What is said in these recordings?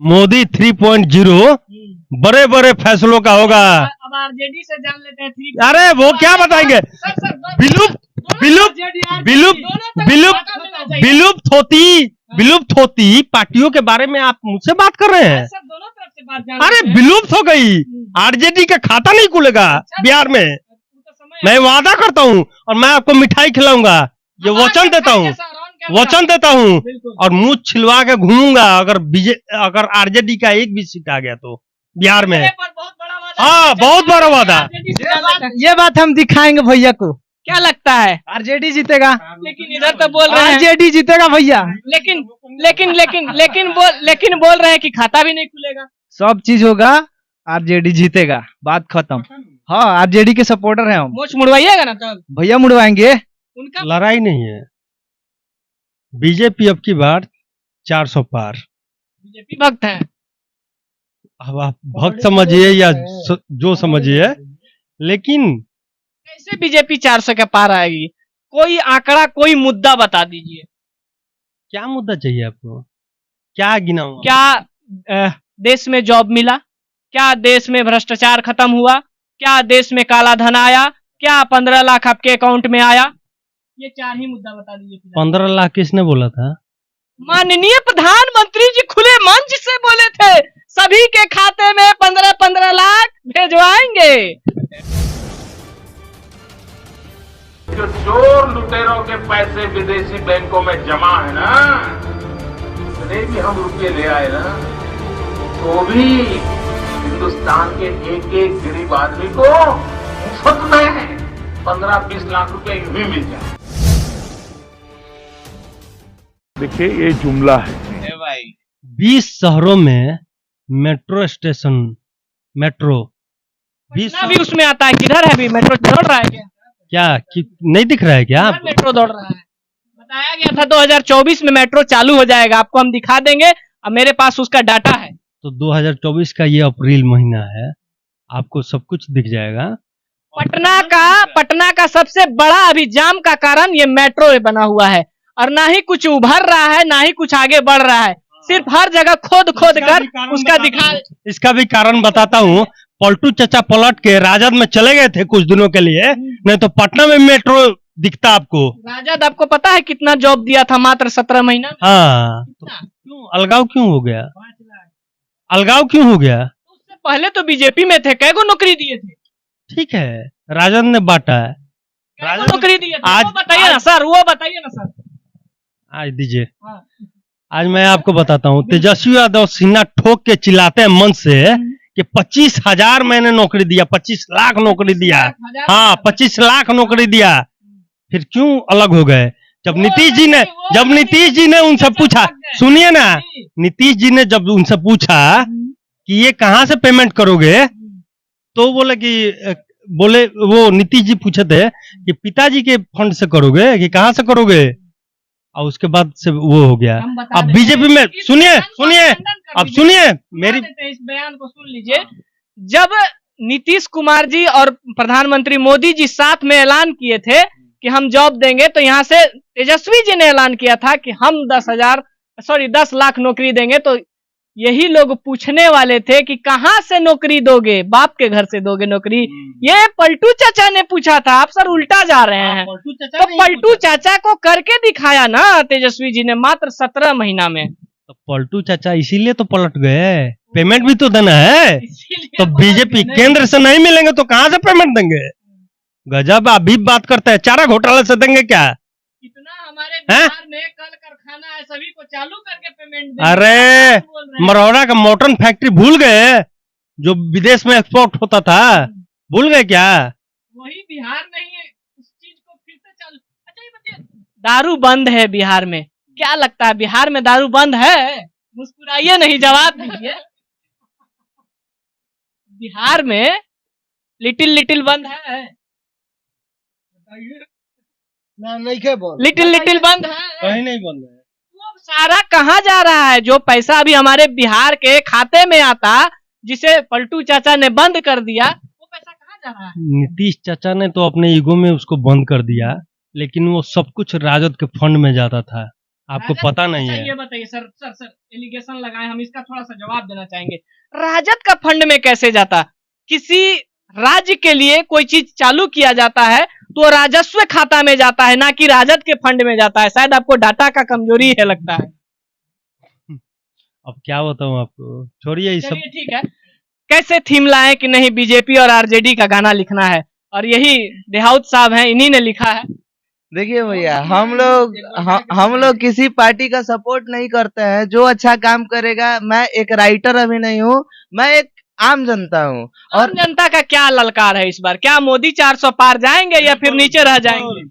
मोदी 3.0 बड़े बड़े फैसलों का होगा। अब आरजेडी से जान लेते हैं। अरे वो क्या बताएंगे? विलुप्त होती पार्टियों के बारे में आप मुझसे बात कर रहे हैं? दोनों तरफ से बात अरे विलुप्त हो गई, आरजेडी का खाता नहीं खुलेगा बिहार में। मैं वादा करता हूँ और मैं आपको मिठाई खिलाऊंगा, ये वचन देता हूँ और मुंह छिलवा के घूमूंगा अगर आरजेडी का एक भी सीट आ गया तो बिहार में। हाँ, बहुत बड़ा वादा। ये बात हम दिखाएंगे भैया को। क्या लगता है? आरजेडी जीतेगा। लेकिन इधर तो बोल रहे हैं आरजेडी जीतेगा भैया। लेकिन बोल रहे हैं कि खाता भी नहीं खुलेगा। सब चीज होगा, आरजेडी जीतेगा, बात खत्म। हाँ, आरजेडी के सपोर्टर हैं हम। मोच मुड़वाइएगा ना तब? भैया मुड़वाएंगे। उनका लड़ाई नहीं है, बीजेपी अब की बार 400 पार। बीजेपी भक्त है। अब आप भक्त समझिए या जो समझिए, लेकिन कैसे बीजेपी 400 के पार आएगी? कोई आंकड़ा, कोई मुद्दा बता दीजिए। क्या मुद्दा चाहिए आपको? क्या गिनाऊं? क्या देश में जॉब मिला? क्या देश में भ्रष्टाचार खत्म हुआ? क्या देश में काला धन आया? क्या 15 लाख आपके अकाउंट में आया? ये 4 ही मुद्दा बता दीजिए। 15 लाख किसने बोला था? माननीय प्रधानमंत्री जी खुले मंच से बोले थे, सभी के खाते में 15-15 लाख भेजवाएंगे। जो चोर लुटेरों के पैसे विदेशी बैंकों में जमा है ना, इतने भी हम रुपये ले आए ना, तो भी हिंदुस्तान के एक एक गरीब आदमी को मुफ्त में 15-20 लाख रुपए यूं ही मिल जाए। देखिए, ये जुमला है। 20 शहरों में मेट्रो स्टेशन, मेट्रो 20 भी उसमें आता है। किधर है? अभी मेट्रो दौड़ रहा है क्या? नहीं दिख रहा है क्या? मेट्रो दौड़ रहा है। बताया गया था 2024 में मेट्रो चालू हो जाएगा, आपको हम दिखा देंगे। अब मेरे पास उसका डाटा है। तो 2024 का ये अप्रैल महीना है, आपको सब कुछ दिख जाएगा। पटना का सबसे बड़ा अभी जाम का कारण ये मेट्रो बना हुआ है, और ना ही कुछ उभर रहा है, ना ही कुछ आगे बढ़ रहा है। सिर्फ हर जगह खोद कर उसका इसका भी कारण बताता हूँ। पलटू चाचा पलट के राजद में चले गए थे कुछ दिनों के लिए, नहीं तो पटना में मेट्रो दिखता आपको। राजद आपको पता है कितना जॉब दिया था? मात्र 17 महीना। हाँ, तो क्यों अलगाव क्यों हो गया? अलगाव क्यों हो गया? उससे पहले तो बीजेपी में थे, कैगो नौकरी दिए थे? ठीक है, राजद ने बांटा है। राजद नौकरी दिए थे। आज बताइए ना सर, वो बताइए ना सर। आज दीजिए। आज मैं आपको बताता हूँ, तेजस्वी यादव सिन्हा ठोक के चिल्लाते हैं मन से कि 25,000 मैंने नौकरी दिया, 25 लाख नौकरी दिया। हाँ, 25 लाख नौकरी दिया। फिर क्यों अलग हो गए? जब नीतीश जी ने उनसे पूछा, सुनिए ना, नीतीश जी ने जब उनसे पूछा कि ये कहाँ से पेमेंट करोगे, तो बोले वो नीतीश जी पूछे थे कि पिताजी के फंड से करोगे कि कहाँ से करोगे, और उसके बाद से वो हो गया। अब बीजेपी में सुनिए मेरी इस बयान को सुन लीजिए। जब नीतीश कुमार जी और प्रधानमंत्री मोदी जी साथ में ऐलान किए थे कि हम जॉब देंगे, तो यहाँ से तेजस्वी जी ने ऐलान किया था कि हम 10 लाख नौकरी देंगे। तो यही लोग पूछने वाले थे कि कहाँ से नौकरी दोगे? बाप के घर से दोगे नौकरी? ये पलटू चाचा ने पूछा था। आप सर उल्टा जा रहे हैं। तो पलटू चाचा को करके दिखाया ना तेजस्वी जी ने, मात्र 17 महीना में। तो पलटू चाचा इसीलिए तो पलट गए, पेमेंट भी तो देना है। तो बीजेपी केंद्र से नहीं मिलेंगे तो कहाँ से पेमेंट देंगे? गजब अभी बात करते हैं, चारा घोटाले से देंगे क्या? इतना हमारे बिहार में कल कारखाना है, सभी को चालू करके पेमेंट देंगे। अरे मरौरा का मोटन फैक्ट्री भूल गए जो विदेश में एक्सपोर्ट होता था? भूल गए क्या? वही बिहार नहीं है, उस चीज को फिर से चालू। अच्छा ये बताइए, दारू बंद है बिहार में, क्या लगता है बिहार में दारू बंद है? मुस्कुराइए नहीं, जवाब दीजिए। बिहार में लिटिल बंद है? लिटिल बंद है? कहीं नहीं बंद है। वो सारा कहाँ जा रहा है? जो पैसा अभी हमारे बिहार के खाते में आता, जिसे पलटू चाचा ने बंद कर दिया, वो पैसा कहाँ जा रहा है? नीतीश चाचा ने तो अपने ईगो में उसको बंद कर दिया, लेकिन वो सब कुछ राजद के फंड में जाता था। आपको राजद- पता नहीं अच्छा, है। ये बताइए सर सर सर एलिगेशन लगाए, हम इसका थोड़ा सा जवाब देना चाहेंगे। राजद का फंड में कैसे जाता? किसी राज्य के लिए कोई चीज चालू किया जाता है तो राजस्व खाता में जाता है, ना कि राजद के फंड में जाता है। शायद आपको डाटा का कमजोरी है लगता है। अब क्या बताऊं आपको, छोड़िए ये सब। चलिए ठीक है, कैसे थीम लाए कि नहीं बीजेपी और आरजेडी का गाना लिखना है, और यही देहाउत साहब हैं, इन्हीं ने लिखा है। देखिए भैया, हम लोग किसी पार्टी का सपोर्ट नहीं करते हैं। जो अच्छा काम करेगा, मैं एक राइटर अभी नहीं हूँ, मैं एक आम जनता हूँ। और जनता का क्या ललकार है इस बार? क्या मोदी 400 पार जाएंगे या फिर नीचे रह जाएंगे?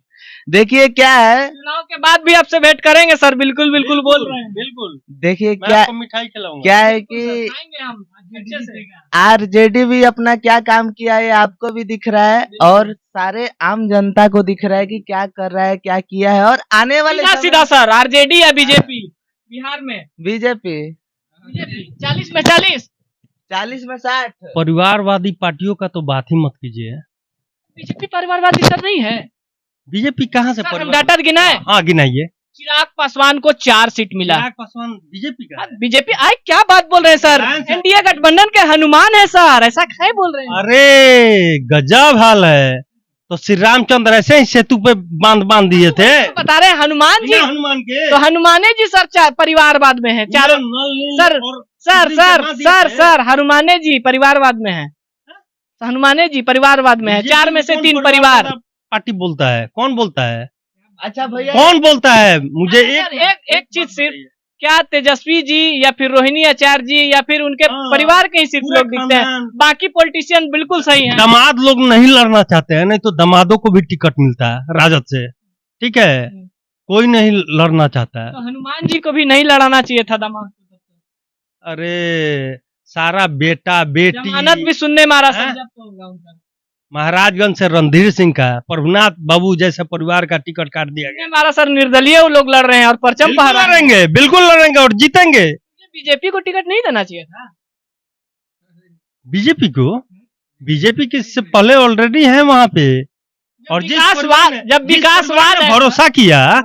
देखिए क्या है, चुनाव के बाद भी आपसे भेंट करेंगे सर, बिल्कुल बिल्कुल बोल रहे हैं। बिल्कुल, देखिए मैं क्या आपको मिठाई खिलाऊंगा। क्या है बिल्कुल सर, कि खाएंगे हम अच्छे से। आरजेडी भी अपना क्या काम किया है आपको भी दिख रहा है, और सारे आम जनता को दिख रहा है कि क्या कर रहा है, क्या किया है। और आने वाले सीधा सीधा सर, आरजेडी या बीजेपी बिहार में? बीजेपी बीजेपी 40 में 40। 40 में 60। परिवारवादी पार्टियों का तो बात ही मत कीजिए। बीजेपी परिवारवादी सर नहीं है। बीजेपी कहाँ से सर हम परिवार? डाटा गिनाए, हाँ गिनाइए। चिराग पासवान को 4 सीट मिला। चिराग पासवान बीजेपी का है। बीजेपी आए, क्या बात बोल रहे हैं सर? लाइन से- एनडीए गठबंधन के हनुमान है सर, ऐसा क्या बोल रहे हैं? अरे गजब हाल है। तो श्री रामचंद्र ऐसे ही सेतु पे बांध बांध दिए थे। बता रहे हैं हनुमान जी, बिना हनुमान के तो हनुमाने जी सर परिवारवाद में है। चारों नल नील सर और सर बिजली सर जमा दिए सर थे। सर हनुमाने जी परिवारवाद में है। हनुमाने जी परिवारवाद में है, बीजेपी 4 में से कौन 3 परिवार। पार्टी बोलता है, कौन बोलता है? अच्छा भैया, कौन बोलता है? मुझे एक चीज सिर्फ, क्या तेजस्वी जी या फिर रोहिणी आचार्य जी या फिर उनके हाँ, परिवार के ही सिर्फ पूरा लोग दिखते हैं, खानदान। बाकी पॉलिटिशियन बिल्कुल सही हैं। दामाद लोग नहीं लड़ना चाहते हैं, नहीं तो दामादों को भी टिकट मिलता है राजद से। ठीक है, कोई नहीं लड़ना चाहता है। तो हनुमान जी को भी नहीं लड़ाना चाहिए था दामाद को। अरे सारा बेटा बेटी, जमानत भी सुनने मारा हैं? सर, जब तो होगा उनका। महाराजगंज से रणधीर सिंह का, प्रभुनाथ बाबू जैसे परिवार का टिकट काट दिया गया। सुनने मारा सर, निर्दलीय वो लोग लड़ रहे हैं और परचम बिल्कुल फहरा रहे हैं। लड़ेंगे, बिल्कुल लड़ेंगे और जीतेंगे। बीजेपी को टिकट नहीं देना चाहिए था। बीजेपी को, बीजेपी के इससे पहले ऑलरेडी है वहां पे। और जिस परिवार ने- जब जिस विकासवाद परिवार ने है, भरोसा किया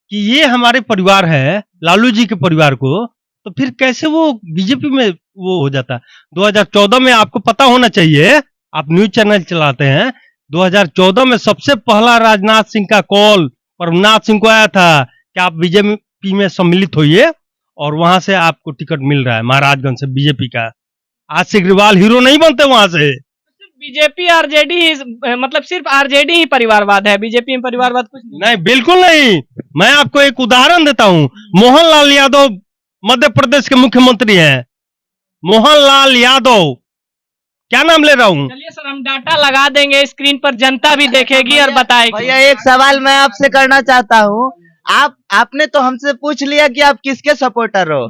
कि ये हमारे परिवार है, लालू जी के परिवार को, तो फिर कैसे वो बीजेपी में वो हो जाता? 2014 में आपको पता होना चाहिए, आप न्यूज चैनल चलाते हैं, 2014 में सबसे पहला राजनाथ सिंह का कॉल प्रभुनाथ सिंह को आया था कि आप बीजेपी में सम्मिलित होइए, और वहां से आपको टिकट मिल रहा है महाराजगंज से बीजेपी का। आज से अग्रवाल हीरो नहीं बनते वहां से। बीजेपी आरजेडी मतलब सिर्फ आरजेडी ही परिवारवाद है, बीजेपी में परिवारवाद कुछ नहीं। नहीं, बिल्कुल नहीं। मैं आपको एक उदाहरण देता हूं। मोहनलाल यादव मध्य प्रदेश के मुख्यमंत्री हैं। मोहनलाल यादव, क्या नाम ले रहा हूं? चलिए सर, हम डाटा लगा देंगे स्क्रीन पर, जनता भी देखेगी और बताएगी। भैया एक सवाल मैं आपसे करना चाहता हूँ। आपने तो हमसे पूछ लिया कि आप किसके सपोर्टर हो,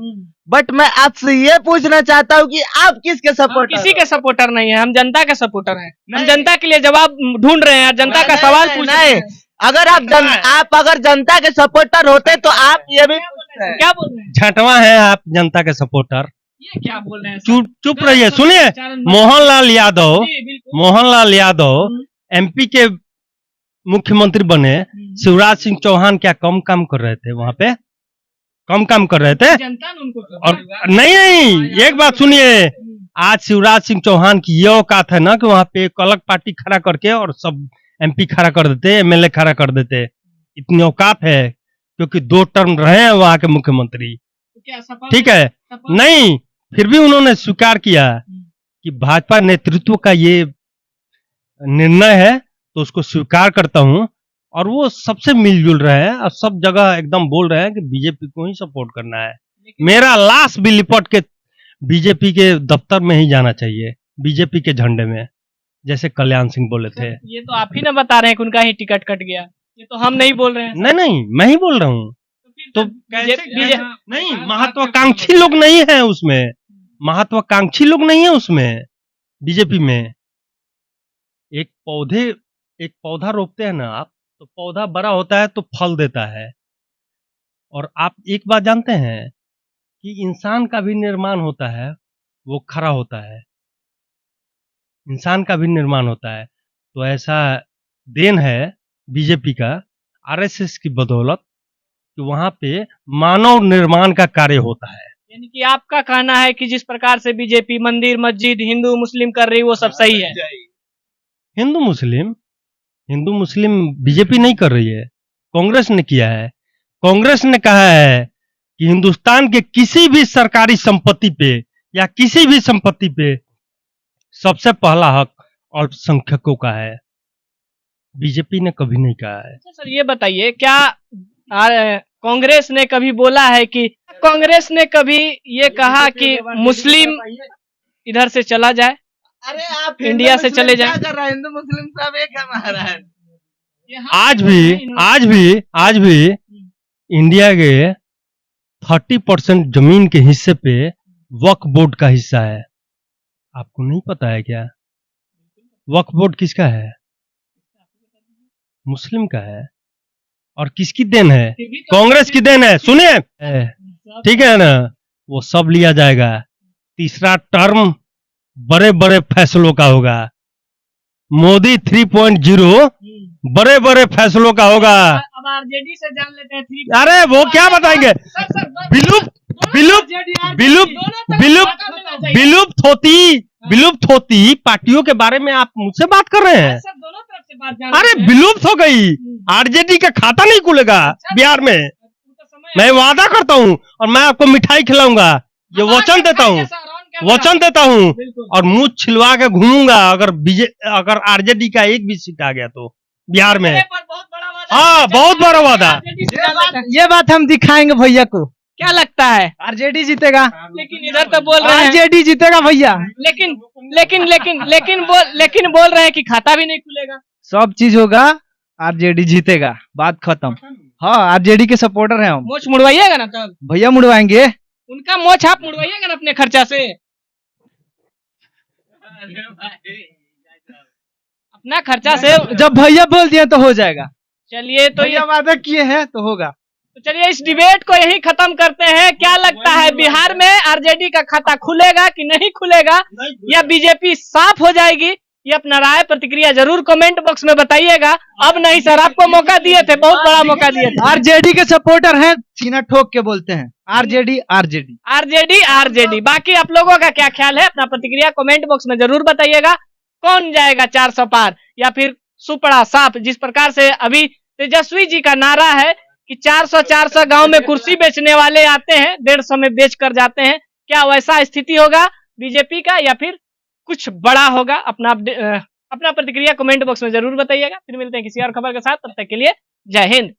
बट मैं आपसे ये पूछना चाहता हूँ कि आप किसके हम सपोर्टर किसी के सपोर्टर नहीं है, हम जनता के सपोर्टर हैं। हम नहीं। जनता के लिए जवाब ढूंढ रहे हैं, जनता का सवाल पूछ रहे नहीं, हैं। आप अगर जनता के सपोर्टर होते तो आप ये भी पूछते हैं। क्या बोल रहे हैं? झटवा है आप जनता के सपोर्टर। ये क्या बोल रहे हैं सर? चुप चुप रहिए, सुनिए। मोहनलाल यादव, जी, बिल्कुल। मोहनलाल यादव एमपी के मुख्यमंत्री बने। शिवराज सिंह चौहान क्या कम काम कर रहे थे वहां पे? कम काम कर रहे थे। जनता ने उनको और नहीं, एक बात सुनिए। आज शिवराज सिंह चौहान की ये औकात है ना कि वहां पे एक अलग पार्टी खड़ा करके और सब एमपी खड़ा कर देते, एमएलए खड़ा कर देते। इतनी औकात है, क्योंकि 2 टर्म रहे हैं वहां के मुख्यमंत्री। क्या सपा ठीक है, सपा- नहीं, फिर भी उन्होंने स्वीकार किया कि भाजपा नेतृत्व का ये निर्णय है, तो उसको स्वीकार करता हूं। और वो सबसे मिलजुल रहे हैं और सब जगह एकदम बोल रहे हैं कि बीजेपी को ही सपोर्ट करना है। मेरा लाश भी लिपट के बीजेपी के दफ्तर में ही जाना चाहिए, बीजेपी के झंडे में, जैसे कल्याण सिंह बोले थे। ये तो आप ही ना बता रहे हैं कि उनका ही टिकट कट गया, ये तो हम नहीं बोल रहे हैं। नहीं नहीं, मैं ही बोल रहा हूँ। तो बीजेपी नहीं, महत्वाकांक्षी लोग नहीं है उसमें, महत्वाकांक्षी लोग नहीं है उसमें बीजेपी में। एक पौधा रोपते हैं ना आप, तो पौधा बड़ा होता है तो फल देता है। और आप एक बात जानते हैं कि इंसान का भी निर्माण होता है, वो खड़ा होता है, इंसान का भी निर्माण होता है। तो ऐसा देन है बीजेपी का, आरएसएस की बदौलत कि वहां पे मानव निर्माण का कार्य होता है। यानी कि आपका कहना है कि जिस प्रकार से बीजेपी मंदिर मस्जिद हिंदू मुस्लिम कर रही वो सब सही है। हिंदू मुस्लिम बीजेपी नहीं कर रही है, कांग्रेस ने किया है। कांग्रेस ने कहा है कि हिंदुस्तान के किसी भी सरकारी संपत्ति पे या किसी भी संपत्ति पे सबसे पहला हक अल्पसंख्यकों का है। बीजेपी ने कभी नहीं कहा है। अच्छा सर, ये बताइए क्या कांग्रेस ने कभी बोला है कि कांग्रेस ने कभी ये कहा कि मुस्लिम इधर से चला जाए, अरे आप इंडिया से चले जाएं? क्या कर रहा है? हिंदू मुस्लिम सब एक है महाराज। आज भी इंडिया के 30% जमीन के हिस्से पे वक्फ बोर्ड का हिस्सा है। आपको नहीं पता है क्या? वक्फ बोर्ड किसका है? मुस्लिम का है। और किसकी देन है? कांग्रेस की देन है। सुनिए, ठीक है ना, वो सब लिया जाएगा। तीसरा टर्म बड़े बड़े फैसलों का होगा। मोदी 3.0 बड़े बड़े फैसलों का होगा। अब आरजेडी से जान लेते हैं। अरे वो क्या बताएंगे? विलुप्त होती पार्टियों के बारे में आप मुझसे बात कर रहे हैं? सर दोनों तरफ से बात अरे विलुप्त हो गई। आरजेडी का खाता नहीं खुलेगा बिहार में। मैं वादा करता हूँ और मैं आपको मिठाई खिलाऊंगा, ये वचन देता हूँ और मुंह छिलवा के घूमूंगा अगर आरजेडी का एक भी सीट आ गया तो बिहार में। हाँ, बहुत बड़ा वादा। ये बात हम दिखाएंगे भैया को। क्या लगता है? आरजेडी जीतेगा। लेकिन इधर तो बोल रहे हैं आरजेडी जीतेगा भैया। लेकिन बोल रहे हैं कि खाता भी नहीं खुलेगा। सब चीज होगा, आरजेडी जीतेगा, बात खत्म। हाँ, आरजेडी के सपोर्टर हैं हम। मोच मुड़वाइएगा ना तब? भैया मुड़वाएंगे। उनका मोच आप मुड़वाइएगा ना अपने खर्चा से? अपना खर्चा से जब भैया बोल दिए तो हो जाएगा। चलिए तो ये वादा किए हैं तो होगा। तो चलिए इस डिबेट को यही खत्म करते हैं। क्या लगता है बिहार में आरजेडी का खाता खुलेगा कि नहीं खुलेगा, या बीजेपी साफ हो जाएगी? ये अपना राय प्रतिक्रिया जरूर कमेंट बॉक्स में बताइएगा। अब नहीं सर, आपको मौका दिए थे, बहुत बड़ा मौका दिए थे। आरजेडी के सपोर्टर हैं, सीना ठोक के बोलते हैं आरजेडी आरजेडी आरजेडी आरजेडी। बाकी आप लोगों का क्या ख्याल है, अपना प्रतिक्रिया कमेंट बॉक्स में जरूर बताइएगा। कौन जाएगा 400 पार या फिर सुपड़ा साफ? जिस प्रकार से अभी तेजस्वी जी का नारा है कि 400 गांव में कुर्सी बेचने वाले आते हैं, 150 में बेच कर जाते हैं। क्या वैसा स्थिति होगा बीजेपी का या फिर कुछ बड़ा होगा? अपना प्रतिक्रिया कमेंट बॉक्स में जरूर बताइएगा। फिर मिलते हैं किसी और खबर के साथ, तब तक के लिए जय हिंद।